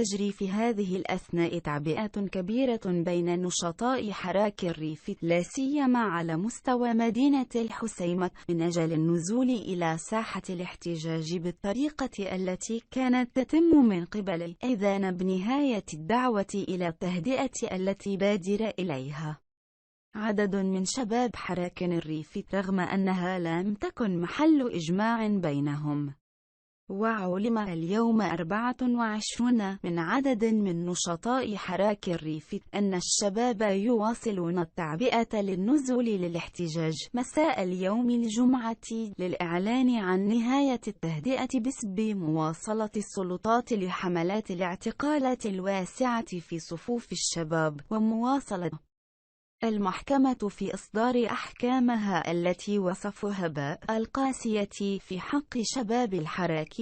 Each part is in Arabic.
تجري في هذه الأثناء تعبئة كبيرة بين نشطاء حراك الريف، لا سيما على مستوى مدينة الحسيمة، من أجل النزول إلى ساحة الاحتجاج بالطريقة التي كانت تتم من قبل الإذان، بنهاية الدعوة إلى التهدئة التي بادر إليها عدد من شباب حراك الريف، رغم أنها لم تكن محل إجماع بينهم. وعلم اليوم 24 من عدد من نشطاء حراك الريف أن الشباب يواصلون التعبئة للنزول للاحتجاج مساء اليوم الجمعة للإعلان عن نهاية التهدئة بسبب مواصلة السلطات لحملات الاعتقالات الواسعة في صفوف الشباب، ومواصلة المحكمة في إصدار أحكامها التي وصفها القاسية في حق شباب الحراك.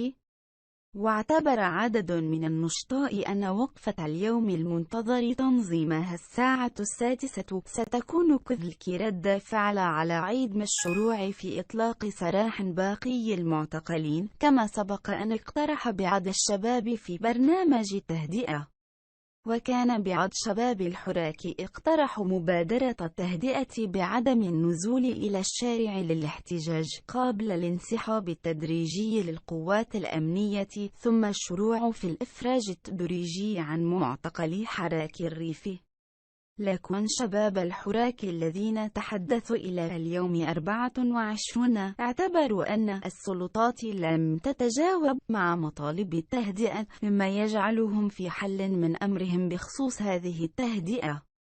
واعتبر عدد من النشطاء أن وقفة اليوم المنتظر تنظيمها الساعة 6 ستكون كذلك رد فعل على عدم الشروع في إطلاق سراح باقي المعتقلين، كما سبق أن اقترح بعض الشباب في برنامج تهدئة. وكان بعض شباب الحراك اقترحوا مبادرة التهدئة بعدم النزول إلى الشارع للاحتجاج قبل الانسحاب التدريجي للقوات الأمنية، ثم الشروع في الإفراج التدريجي عن معتقلي حراك الريف. لكن شباب الحراك الذين تحدثوا إلى اليوم 24 اعتبروا أن السلطات لم تتجاوب مع مطالب التهدئة، مما يجعلهم في حل من أمرهم بخصوص هذه التهدئة.